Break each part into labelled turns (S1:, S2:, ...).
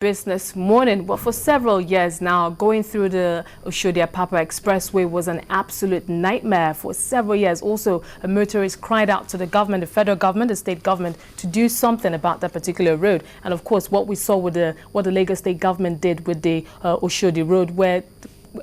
S1: business morning. Well, for several years now, going through the Apapa Expressway was an absolute nightmare for several years. Also, a motorist cried out to the government, the federal government, the state government, to do something about that particular road. And of course, what we saw with what the Lagos state government did with the Oshodi road, where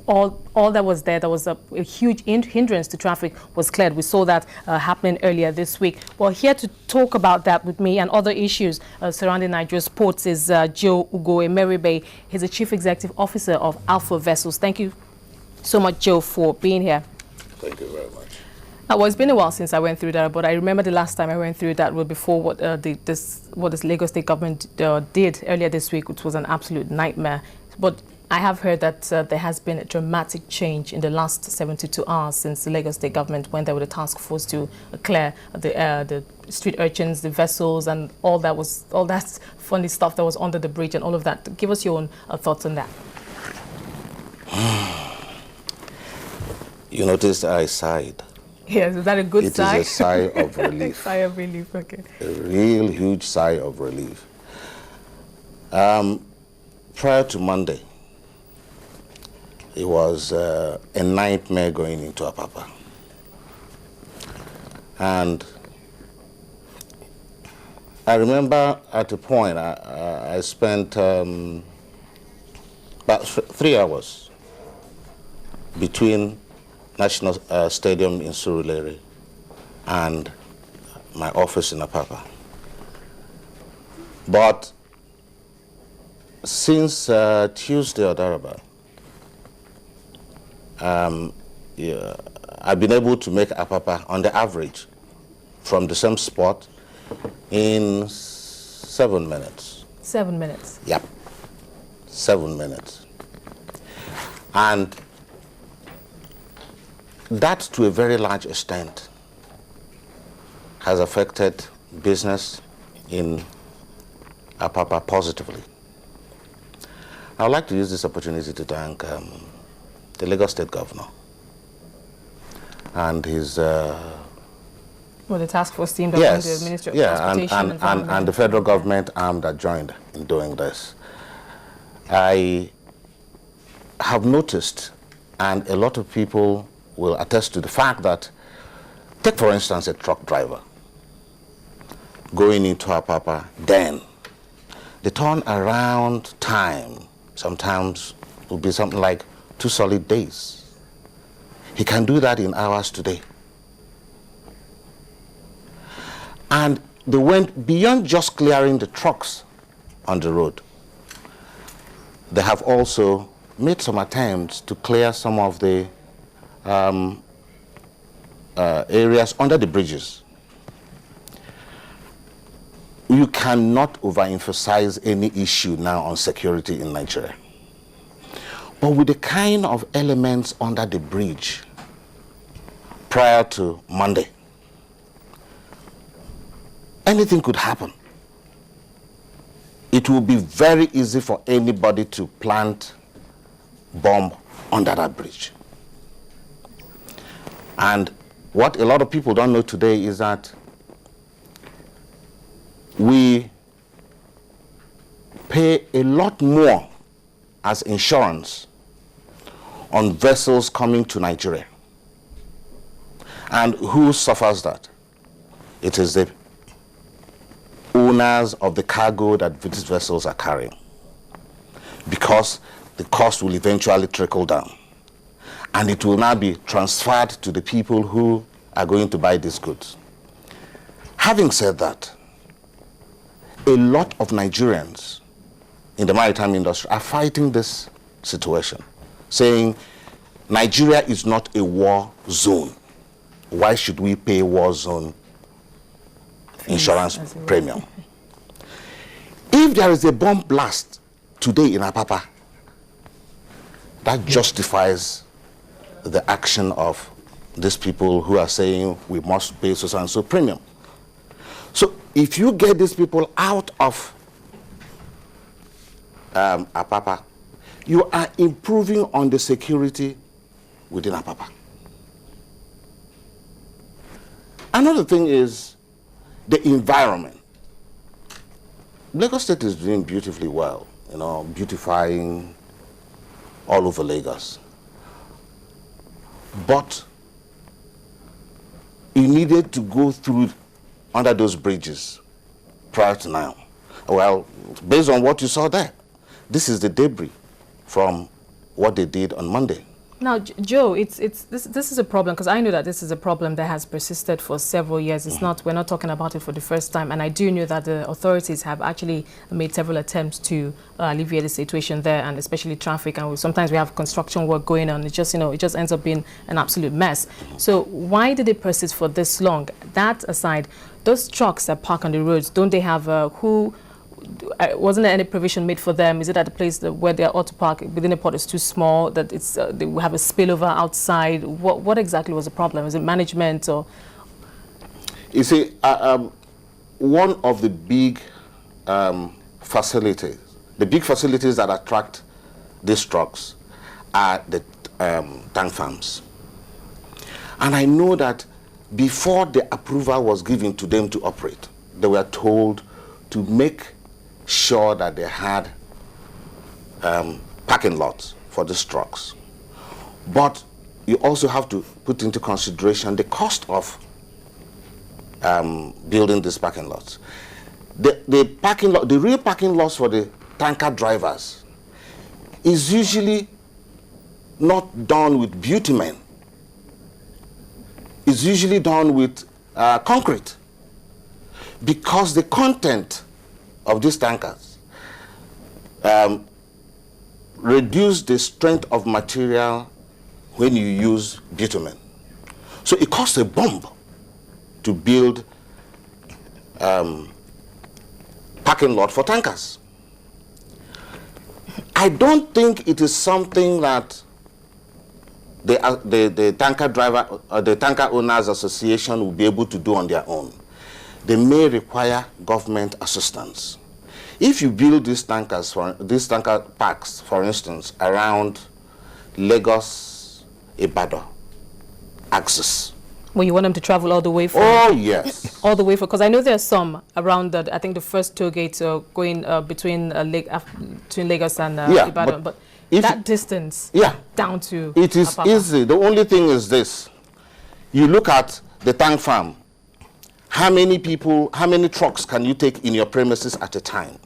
S1: all that was there was a huge hindrance to traffic, was cleared. We saw that happening earlier this week. Well, here to talk about that with me and other issues surrounding Nigeria's ports is Joe Ugo-Emeribe. He's the Chief Executive Officer of Alpha Vessels. Thank you so much, Joe, for being here.
S2: Thank you very much.
S1: Well, it's been a while since I went through that, but I remember the last time I went through that road before what this Lagos state government did earlier this week, which was an absolute nightmare. But I have heard that there has been a dramatic change in the last 72 hours since the Lagos state government went there with a task force to clear the street urchins, the vessels, and all that funny stuff that was under the bridge and all of that. Give us your own thoughts on that.
S2: You noticed I sighed.
S1: Yes, is that a good sigh?
S2: It is a sigh of relief.
S1: Sigh of relief, okay.
S2: A real huge sigh of relief. Prior to Monday, it was a nightmare going into Apapa. And I remember at a point I spent about 3 hours between National Stadium in Surulere and my office in Apapa. But since Tuesday or thereabout, I've been able to make Apapa on the average from the same spot in 7 minutes.
S1: 7 minutes?
S2: Yep, 7 minutes. And that, to a very large extent, has affected business in Apapa positively. I would like to use this opportunity to thank the Lagos State Governor and his
S1: the task force team that went to the Ministry of Transportation
S2: and the federal government arm that joined in doing this. I have noticed, and a lot of people will attest to the fact that, take for instance a truck driver going into Apapa, then the turnaround time sometimes will be something like 2 solid days. He can do that in hours today. And they went beyond just clearing the trucks on the road. They have also made some attempts to clear some of the areas under the bridges. You cannot overemphasize any issue now on security in Nigeria. But with the kind of elements under the bridge prior to Monday, anything could happen. It will be very easy for anybody to plant bomb under that bridge. And what a lot of people don't know today is that we pay a lot more as insurance on vessels coming to Nigeria. And who suffers that? It is the owners of the cargo that these vessels are carrying, because the cost will eventually trickle down and it will now be transferred to the people who are going to buy these goods. Having said that, a lot of Nigerians in the maritime industry are fighting this situation, saying Nigeria is not a war zone. Why should we pay war zone insurance premium? If there is a bomb blast today in Apapa, that justifies the action of these people who are saying we must pay so and so premium. So if you get these people out of Apapa, you are improving on the security within Apapa. Another thing is the environment. Lagos State is doing beautifully well beautifying all over Lagos. But you needed to go through under those bridges prior to now. Well, based on what you saw there, this is the debris from what they did on Monday.
S1: Now, Joe, this is a problem, because I know that this is a problem that has persisted for several years. It's not, we're not talking about it for the first time, and I do know that the authorities have actually made several attempts to alleviate the situation there, and especially traffic. And sometimes we have construction work going on. It just, it just ends up being an absolute mess. So why did it persist for this long? That aside, those trucks that park on the roads, don't they have wasn't there any provision made for them? Is it at the place where they ought to park within a port is too small, that it's they will have a spillover outside? What exactly was the problem? Is it management or?
S2: You see, one of the big facilities that attract these trucks are the tank farms. And I know that before the approval was given to them to operate, they were told to make sure that they had parking lots for these trucks. But you also have to put into consideration the cost of building these parking lots. The real parking lots for the tanker drivers is usually not done with bitumen. It's usually done with concrete, because the content of these tankers reduce the strength of material when you use bitumen. So it costs a bomb to build parking lot for tankers. I don't think it is something that the tanker driver or the tanker owners association will be able to do on their own. They may require government assistance. If you build these tanker parks, for instance, around Lagos, Ibadan axis.
S1: Well, you want them to travel all the way from?
S2: Oh, yes.
S1: All the way from, because I know there's some around I think the first toll gate going between Lagos and Ibadan, but that distance down to
S2: it is
S1: Apapa.
S2: Easy. The only thing is this. You look at the tank farm. How many trucks can you take in your premises at a time?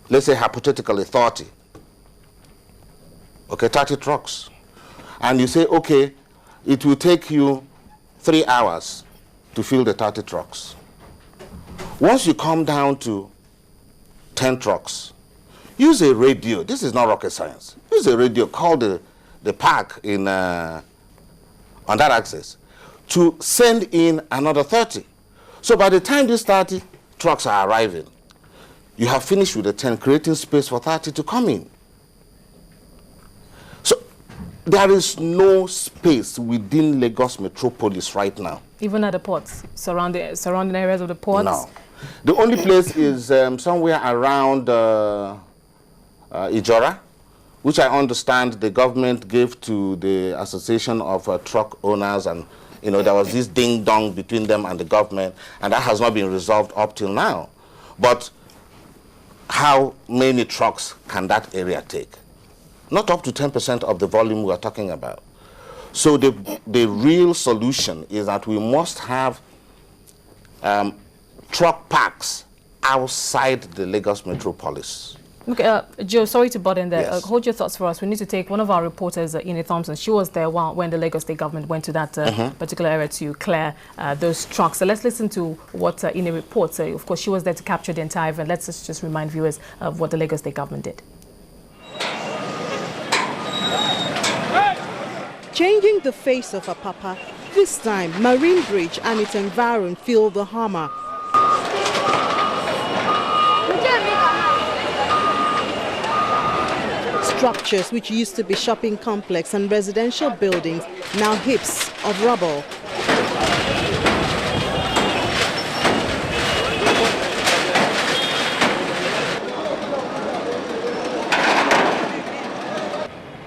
S2: Let's say hypothetically 30. Okay, 30 trucks. And you say, okay, it will take you 3 hours to fill the 30 trucks. Once you come down to 10 trucks, use a radio. This is not rocket science. Use a radio, call the park on that axis to send in another 30. So by the time these 30 trucks are arriving, you have finished with the 10, creating space for 30 to come in. So there is no space within Lagos metropolis right now.
S1: Even at the ports, surrounding areas of the ports?
S2: No. The only place is somewhere around Ijora, which I understand the government gave to the Association of Truck Owners, and there was this ding-dong between them and the government, and that has not been resolved up till now. But how many trucks can that area take? Not up to 10% of the volume we are talking about. So the real solution is that we must have truck parks outside the Lagos metropolis.
S1: Okay, Joe, sorry to butt in there.
S2: Yes.
S1: Hold your thoughts for us. We need to take one of our reporters, Ine Thompson. She was there when the Lagos State government went to that particular area to clear those trucks. So let's listen to what Ine reports. Of course, she was there to capture the entire event. Let's just remind viewers of what the Lagos State government did.
S3: Changing the face of Apapa, this time Marine Bridge and its environment feel the hammer. Structures which used to be shopping complex and residential buildings, now heaps of rubble.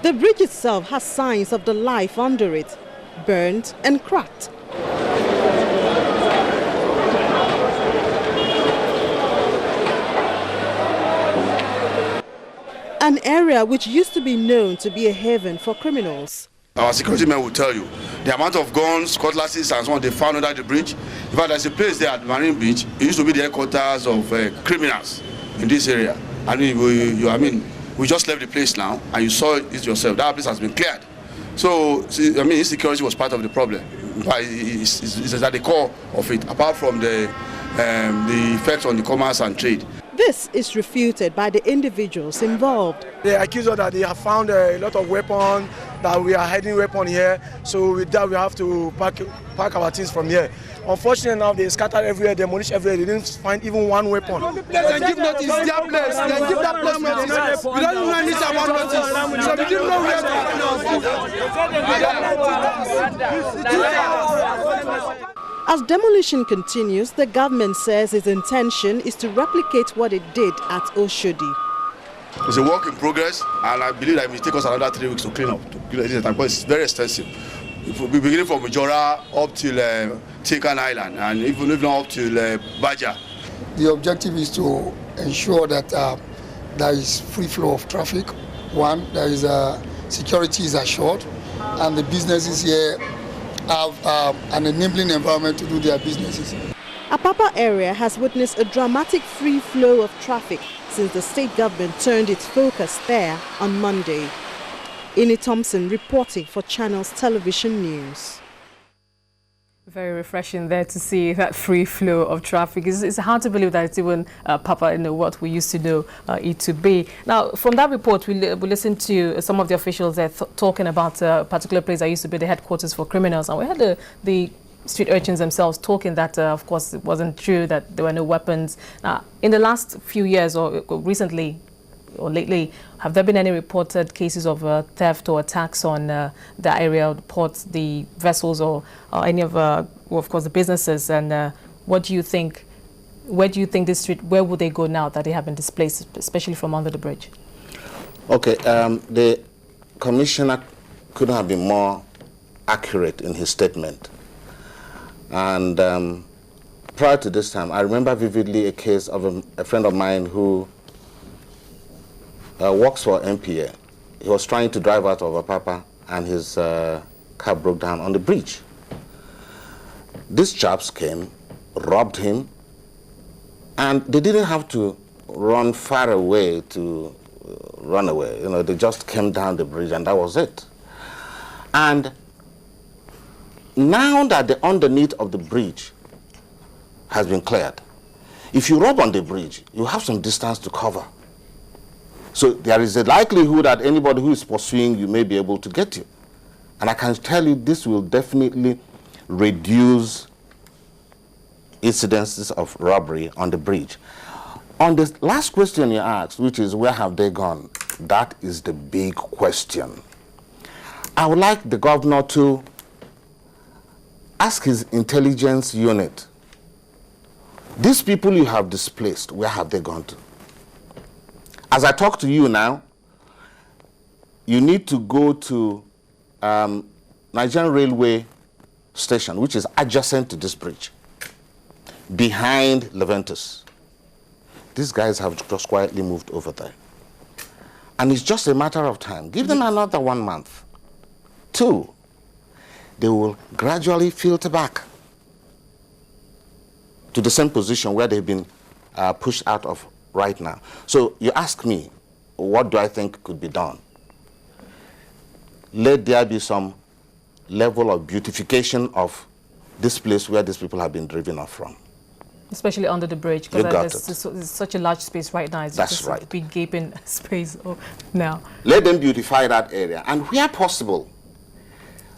S3: The bridge itself has signs of the life under it, burnt and cracked. an area which used to be known to be a haven for criminals.
S4: Our security men will tell you the amount of guns, cutlasses, and so on they found under the bridge. In fact, there's a place there at Marine Beach. It used to be the headquarters of criminals in this area. I mean, we just left the place now, and you saw it yourself. That place has been cleared. So, I mean, insecurity was part of the problem. But it's at the core of it, apart from the effects on the commerce and trade.
S3: This is refuted by the individuals involved.
S5: They accuse us that they have found a lot of weapons, that we are hiding weapons here. So with that, we have to pack our things from here. Unfortunately, now they scattered everywhere, demolished everywhere. They didn't find even one weapon.
S6: They give notice, their place. They give that place notice. We don't know anything about notice. So we didn't know where.
S3: As demolition continues, the government says its intention is to replicate what it did at Oshodi.
S4: It's a work in progress, and I believe that it will take us another 3 weeks to clean up. Because it's very extensive. We're beginning from Majora up till Tinkan Island, and even up till Baja.
S6: The objective is to ensure that there is free flow of traffic. One, there is security is assured, and the businesses here have an enabling environment to do their businesses.
S3: Apapa area has witnessed a dramatic free flow of traffic since the state government turned its focus there on Monday. Ini Thompson reporting for Channels Television News.
S1: Very refreshing there to see that free flow of traffic. It's hard to believe that it's even Papa, what we used to know it to be. Now, from that report, we listened to some of the officials there talking about a particular place that used to be the headquarters for criminals. And we had the street urchins themselves talking that, of course, it wasn't true, that there were no weapons. Now, in the last few years or recently, or lately, have there been any reported cases of theft or attacks on the area, the ports, the vessels, or any of, of course, the businesses? And what do you think? Where do you think this street? Where would they go now that they have been displaced, especially from under the bridge?
S2: Okay, the commissioner couldn't have been more accurate in his statement. And prior to this time, I remember vividly a case of a friend of mine who works for MPA. He was trying to drive out of Apapa, and his car broke down on the bridge. These chaps came, robbed him, and they didn't have to run far away to run away. They just came down the bridge, and that was it. And now that the underneath of the bridge has been cleared, if you rob on the bridge, you have some distance to cover. So there is a likelihood that anybody who is pursuing you may be able to get you. And I can tell you this will definitely reduce incidences of robbery on the bridge. On the last question you asked, which is where have they gone, that is the big question. I would like the governor to ask his intelligence unit, these people you have displaced, where have they gone to? As I talk to you now, you need to go to Nigerian Railway Station, which is adjacent to this bridge, behind Leventus. These guys have just quietly moved over there. And it's just a matter of time. Give them another 1 month. 2, they will gradually filter back to the same position where they've been pushed out of right now. So you ask me, what do I think could be done? Let there be some level of beautification of this place where these people have been driven off from.
S1: Especially under the bridge, because there's such a large space right now. It's
S2: That's
S1: just
S2: right.
S1: A big gaping space now.
S2: Let them beautify that area. And where possible,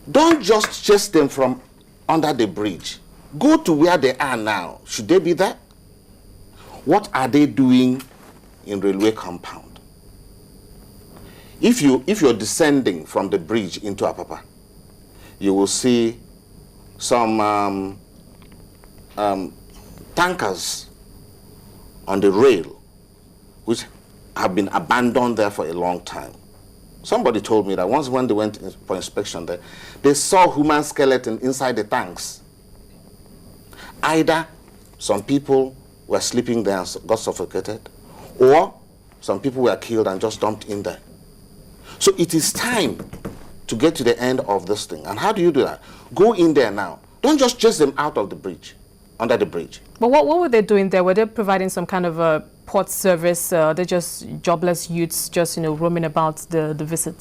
S2: don't just chase them from under the bridge. Go to where they are now. Should they be there? What are they doing in railway compound? If you're descending from the bridge into Apapa, you will see some tankers on the rail, which have been abandoned there for a long time. Somebody told me that once when they went for inspection there, they saw human skeleton inside the tanks. Either some people were sleeping there and got suffocated, or some people were killed and just dumped in there. So it is time to get to the end of this thing. And how do you do that? Go in there now. Don't just chase them out of the bridge, under the bridge.
S1: But what were they doing there? Were they providing some kind of a port service? They're just jobless youths, just roaming about the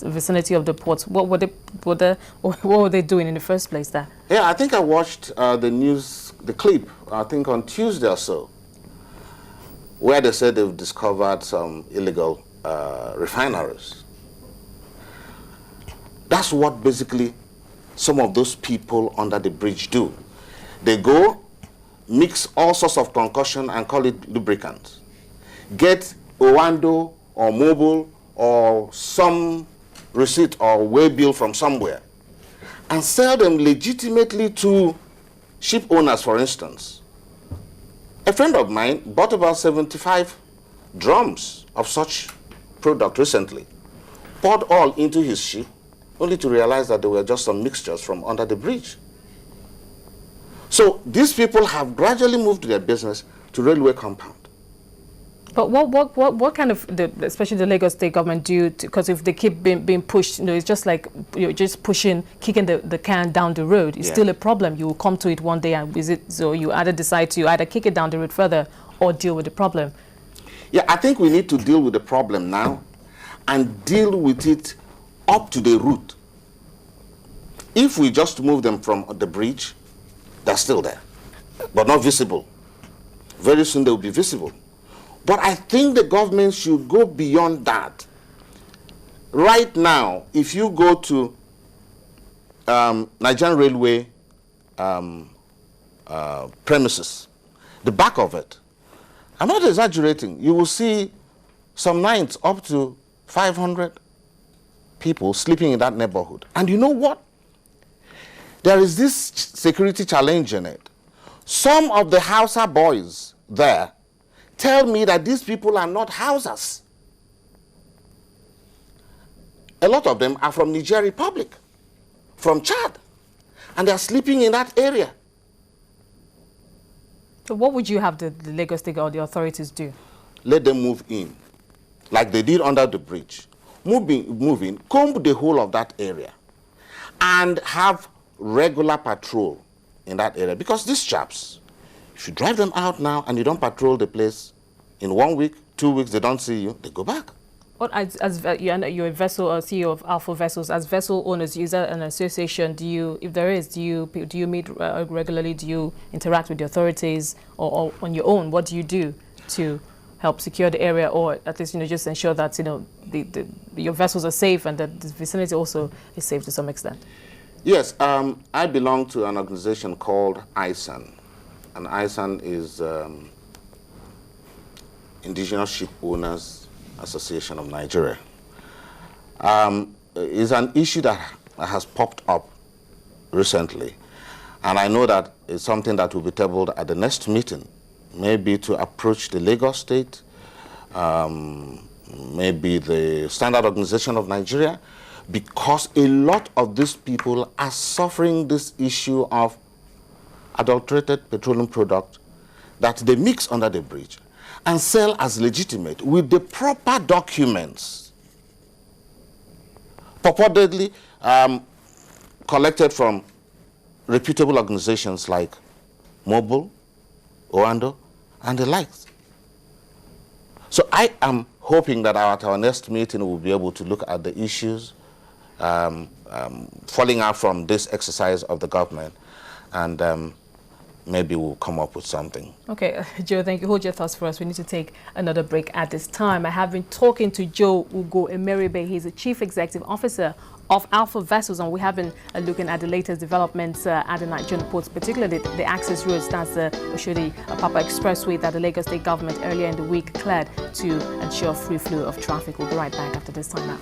S1: vicinity of the ports. What were they doing in the first place there?
S2: Yeah, I think I watched the clip, I think on Tuesday or so, where they said they've discovered some illegal refineries. That's what basically some of those people under the bridge do. They go, mix all sorts of concoction and call it lubricant. Get Owando or Mobile or some receipt or way bill from somewhere and sell them legitimately to ship owners, for instance. A friend of mine bought about 75 drums of such product recently, poured all into his ship, only to realize that they were just some mixtures from under the bridge. So these people have gradually moved their business to railway compound.
S1: But what kind of, especially the Lagos state government, do? Because if they keep being pushed, it's just like you're just kicking the can down the road. It's still a problem. You will come to it one day and visit. So you either decide to either kick it down the road further or deal with the problem.
S2: Yeah, I think we need to deal with the problem now and deal with it up to the root. If we just move them from the bridge, they're still there, but not visible. Very soon they will be visible. But I think the government should go beyond that. Right now, if you go to Nigerian Railway premises, the back of it, I'm not exaggerating, you will see some nights up to 500 people sleeping in that neighborhood. And you know what? There is this security challenge in it. Some of the Hausa boys there tell me that these people are not Hausas. A lot of them are from Niger Republic, from Chad, and they are sleeping in that area.
S1: So what would you have the Lagos State or the authorities do?
S2: Let them move in, like they did under the bridge. Move in, comb the whole of that area, and have regular patrol in that area. Because these chaps, if you drive them out now and you don't patrol the place, in 1 week, 2 weeks, they don't see you, they go back.
S1: What, you're a vessel or CEO of Alpha Vessels, as vessel owners, is there an association? Do you, if there is, do you meet regularly? Do you interact with the authorities, or on your own? What do you do to help secure the area, or at least just ensure that your vessels are safe and that the vicinity also is safe to some extent?
S2: Yes, I belong to an organization called ISAN, and ISAN is Indigenous Ship Owners Association of Nigeria. It's an issue that has popped up recently, and I know that it's something that will be tabled at the next meeting, maybe to approach the Lagos State, maybe the Standard Organization of Nigeria, because a lot of these people are suffering this issue of adulterated petroleum product that they mix under the bridge and sell as legitimate with the proper documents, purportedly collected from reputable organizations like Mobile, Owando, and the likes. So I am hoping that at our next meeting we'll be able to look at the issues falling out from this exercise of the government, and maybe we'll come up with something. Okay,
S1: Joe, thank you. Hold your thoughts for us. We need to take another break at this time. I have been talking to Joe Ugo-Emeribe. He's the Chief Executive Officer of Alpha Vessels, and we have been looking at the latest developments at the Nigerian ports, particularly the access roads, that's the Apapa Expressway that the Lagos State government earlier in the week cleared to ensure free flow of traffic. We'll be right back after this time out.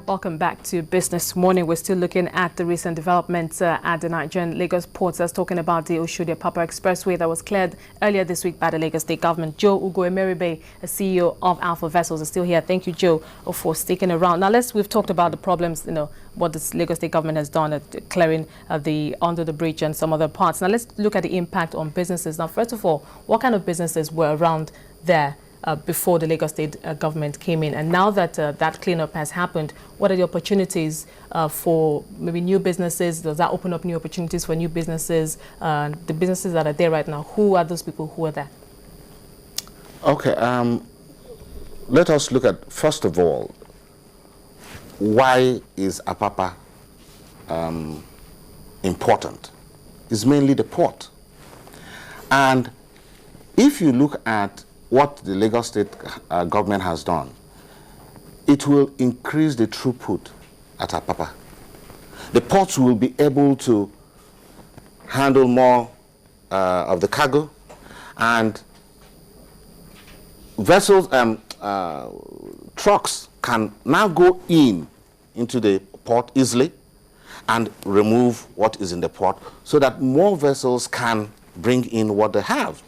S1: Welcome back to Business Morning. We're still looking at the recent developments at the Nigerian Lagos ports. That's talking about the Apapa Expressway that was cleared earlier this week by the Lagos State government. Joe Ugo-Emeribe, a CEO of Alpha Vessels, is still here. Thank you, Joe, for sticking around. Now, we've talked about the problems, what the Lagos State government has done at clearing under the bridge and some other parts. Now, let's look at the impact on businesses. Now, first of all, what kind of businesses were around there before the Lagos State government came in? And now that that cleanup has happened, what are the opportunities for maybe new businesses? Does that open up new opportunities for new businesses? The businesses that are there right now, who are those people who are there?
S2: Okay, let us look at, first of all, why is Apapa important? It's mainly the port. And if you look at what the Lagos State government has done, it will increase the throughput at Apapa. The ports will be able to handle more of the cargo, and vessels, trucks can now go into the port easily and remove what is in the port so that more vessels can bring in what they have.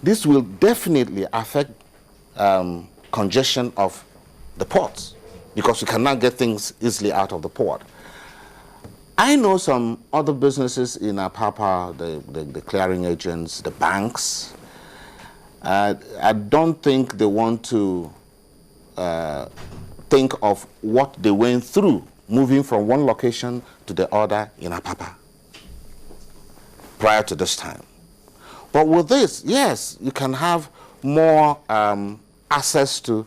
S2: This will definitely affect congestion of the ports because you cannot get things easily out of the port. I know some other businesses in Apapa, the clearing agents, the banks. I don't think they want to think of what they went through moving from one location to the other in Apapa prior to this time. But with this, yes, you can have more access to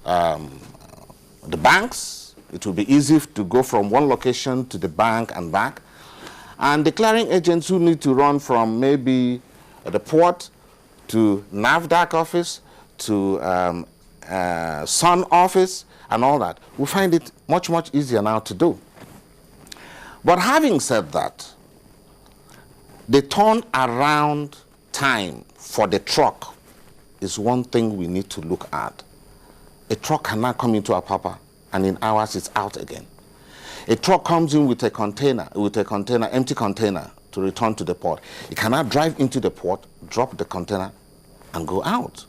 S2: the banks. It will be easy to go from one location to the bank and back. And the clearing agents who need to run from maybe the port to NAFDAC office to Sun office and all that, we find it much, much easier now to do. But having said that, the turnaround time for the truck is one thing we need to look at. A truck cannot come into Apapa and in hours it's out again. A truck comes in with a container, empty container to return to the port. It cannot drive into the port, drop the container and go out.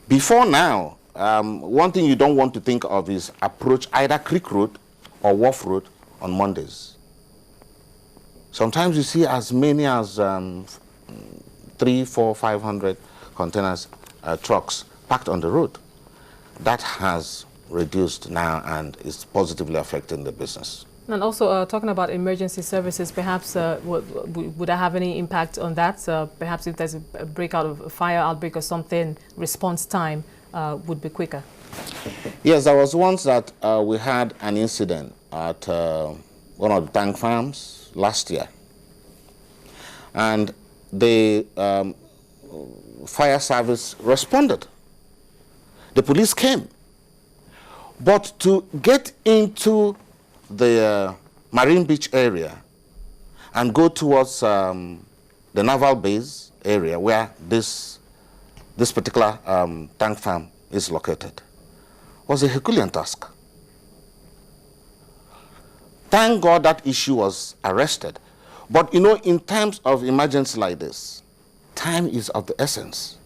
S2: Before now, one thing you don't want to think of is approach either Creek Road or Wharf Road on Mondays. Sometimes you see as many as 300, 400, 500 containers, trucks parked on the road. That has reduced now and is positively affecting the business.
S1: And also talking about emergency services, perhaps would that have any impact on that? Perhaps if there's a breakout of a fire outbreak or something, response time would be quicker.
S2: Yes, there was once that we had an incident at one of the tank farms last year. And the fire service responded. The police came. But to get into the Marine Beach area and go towards the naval base area where this particular tank farm is located was a Herculean task. Thank God that issue was arrested. But you know, in times of emergency like this, time is of the essence.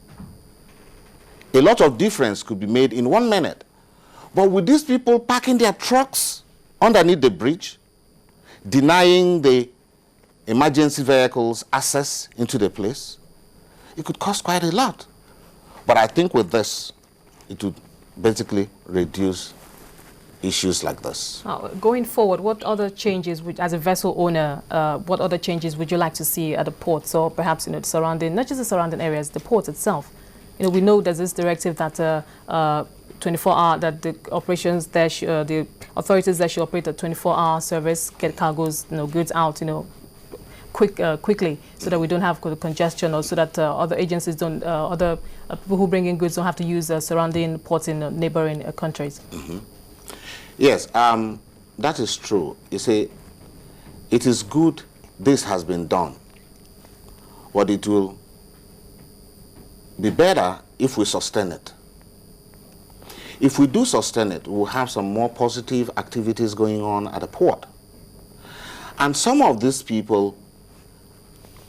S2: A lot of difference could be made in 1 minute. But with these people parking their trucks underneath the bridge, denying the emergency vehicles access into the place, it could cost quite a lot. But I think with this, it would basically reduce issues like this.
S1: Going forward, what other changes, as a vessel owner, what other changes would you like to see at the ports, or perhaps the surrounding, not just the surrounding areas, the port itself? We know there's this directive that 24-hour, that the operations there, the authorities there should operate a 24-hour service, get cargoes, goods out, quickly, so that we don't have congestion, or so that other agencies don't, other people who bring in goods don't have to use surrounding ports in neighboring countries.
S2: Mm-hmm. Yes, that is true. You see, it is good this has been done, but it will be better if we sustain it. If we do sustain it, we'll have some more positive activities going on at the port. And some of these people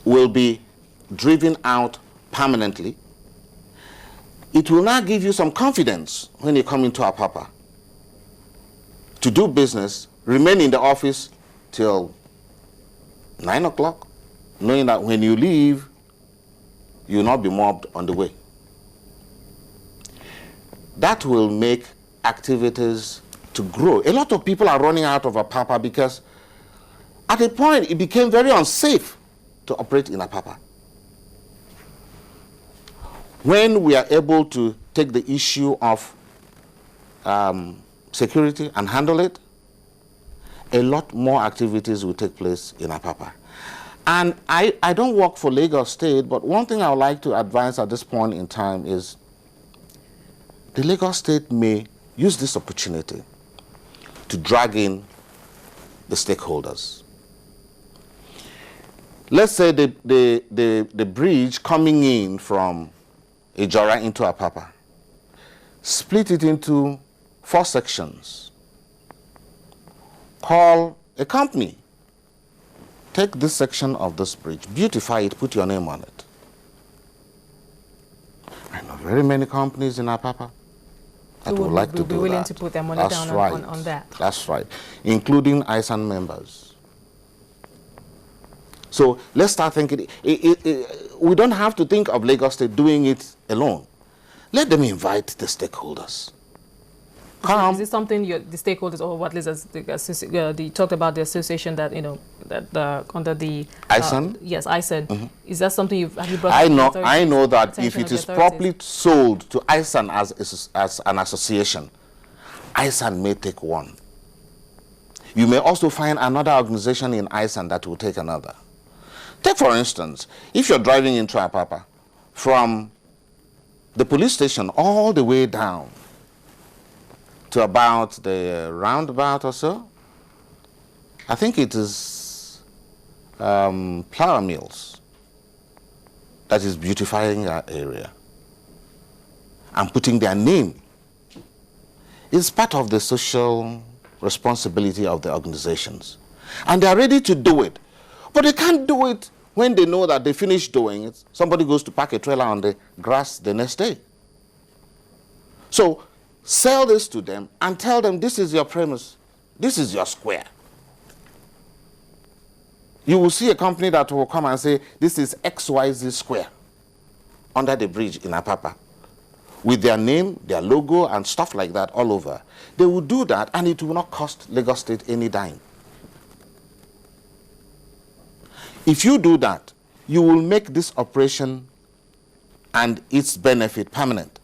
S2: will be driven out permanently. It will now give you some confidence when you come into Apapa to do business, remain in the office till 9 o'clock, knowing that when you leave, you will not be mobbed on the way. That will make activities to grow. A lot of people are running out of Apapa because at a point it became very unsafe to operate in Apapa. When we are able to take the issue of security and handle it, a lot more activities will take place in Apapa. And I don't work for Lagos State, but one thing I would like to advise at this point in time is the Lagos State may use this opportunity to drag in the stakeholders. Let's say the bridge coming in from Ijora into Apapa, split it into 4 sections. Call a company. Take this section of this bridge, beautify it, put your name on it. I know very many companies in Apapa that would like to do that.
S1: Be willing to put their money down on that.
S2: That's right, including ISAN members. So let's start thinking. We don't have to think of Lagos State doing it alone. Let them invite the stakeholders.
S1: Is this something the stakeholders, or what is they talked about the association that that under the
S2: ISAN?
S1: Yes, ISAN.
S2: Mm-hmm.
S1: Is that something have you brought?
S2: I know that if it is properly sold to ISAN as an association, ISAN may take one. You may also find another organization in ISAN that will take another. Take for instance, if you're driving into Apapa from the police station all the way down to about the roundabout or so, I think it is flour mills that is beautifying our area and putting their name. It's part of the social responsibility of the organizations. And they're ready to do it. But they can't do it when they know that they finish doing it. Somebody goes to park a trailer on the grass the next day. So sell this to them and tell them this is your premise, this is your square. You will see a company that will come and say, this is XYZ square under the bridge in Apapa, with their name, their logo, and stuff like that all over. They will do that, and it will not cost Lagos State any dime. If you do that, you will make this operation and its benefit permanent.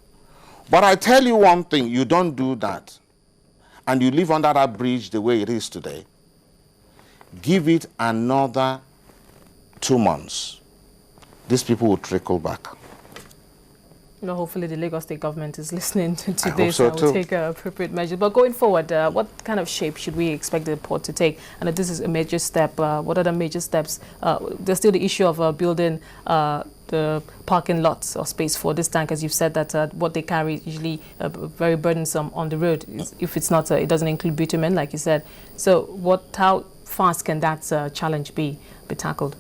S2: But I tell you one thing, you don't do that, and you live under that bridge the way it is today, give it another 2 months. These people will trickle back.
S1: Hopefully the Lagos State government is listening to
S2: I
S1: this
S2: hope so
S1: and will
S2: too.
S1: take appropriate measures. But going forward, what kind of shape should we expect the port to take? And if this is a major step, what are the major steps? There's still the issue of building the parking lots or space for this tank, as you've said that what they carry is usually very burdensome on the road. If it's not, it doesn't include bitumen, like you said. So how fast can that challenge be tackled?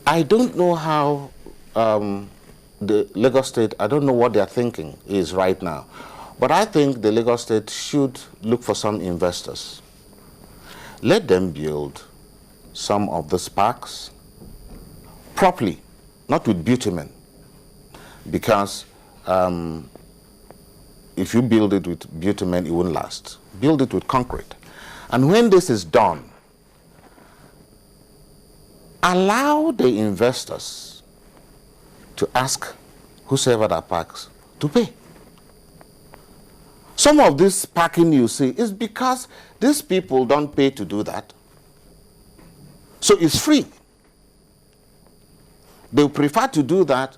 S2: I don't know how the Lagos State, I don't know what their thinking is right now. But I think the Lagos State should look for some investors. Let them build some of the parks properly, not with bitumen. Because if you build it with bitumen, it won't last. Build it with concrete. And when this is done, allow the investors to ask whosoever that parks to pay. Some of this parking you see is because these people don't pay to do that. So it's free. They prefer to do that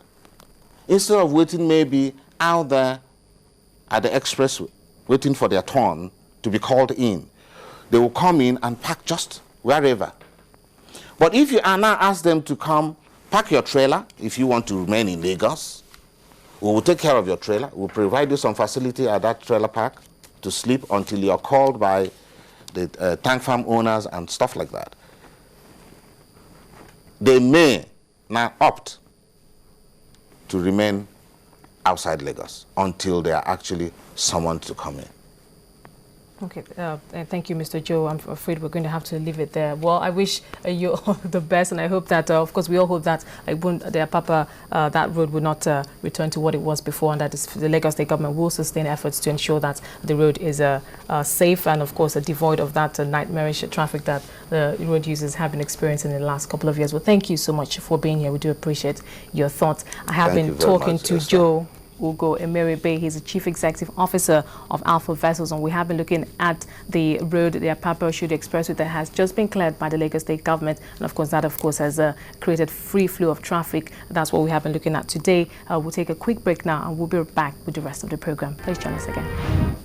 S2: instead of waiting maybe out there at the expressway, waiting for their turn to be called in. They will come in and park just wherever. But if you are now ask them to come park your trailer, if you want to remain in Lagos, We will take care of your trailer. We'll provide you some facility at that trailer park to sleep until you're called by the tank farm owners and stuff like that. They may now opt to remain outside Lagos until they are actually summoned to come in.
S1: Okay, thank you, Mr. Joe. I'm afraid we're going to have to leave it there. Well, I wish you all the best, and I hope that, of course, we all hope that the Apapa, that road will not return to what it was before, and that the Lagos State government will sustain efforts to ensure that the road is safe and, of course, devoid of that nightmarish traffic that the road users have been experiencing in the last couple of years. Well, thank you so much for being here. We do appreciate your thoughts. I have been talking to Joe Ugo-Emeribe. He's the Chief Executive Officer of Alpha Vessels, and we have been looking at the road, the Apapa Oshodi Expressway, that has just been cleared by the Lagos State government, and of course that has created free flow of traffic. That's what we have been looking at today. We'll take a quick break now, and we'll be back with the rest of the program. Please join us again.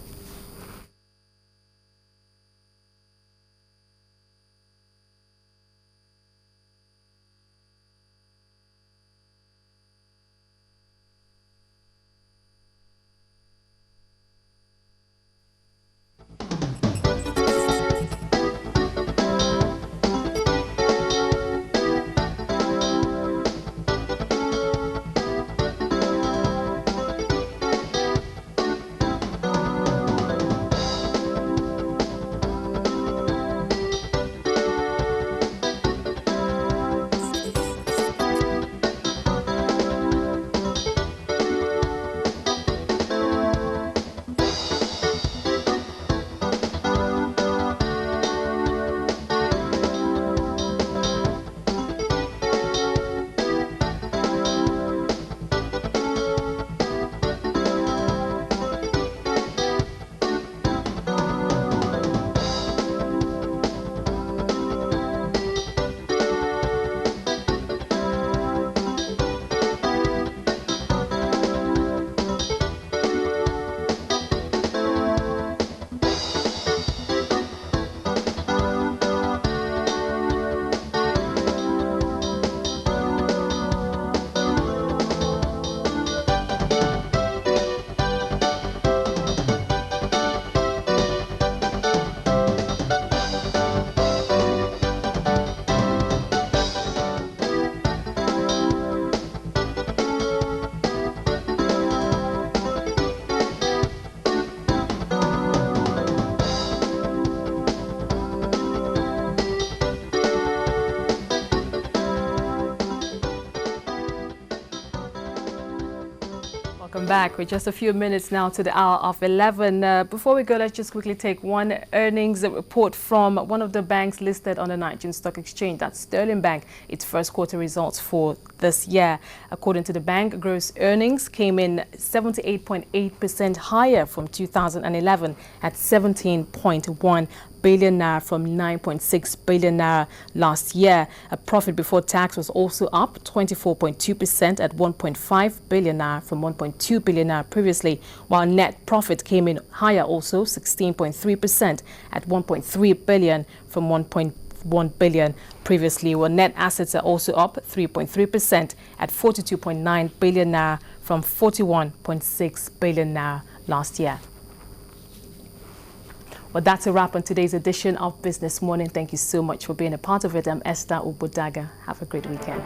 S1: Welcome back. We're just a few minutes now to the hour of 11. Before we go, let's just quickly take one earnings report from one of the banks listed on the Nigerian Stock Exchange. That's Sterling Bank. Its first quarter results for this year. According to the bank, gross earnings came in 78.8% higher from 2011 at 17.1 billion naira from 9.6 billion naira last year. A profit before tax was also up 24.2% at 1.5 billion naira from 1.2 billion naira previously, while net profit came in higher also 16.3% at 1.3 billion from 1.1 billion previously, while net assets are also up 3.3% at 42.9 billion naira from 41.6 billion naira last year. Well, that's a wrap on today's edition of Business Morning. Thank you so much for being a part of it. I'm Esther Obodaga. Have a great weekend.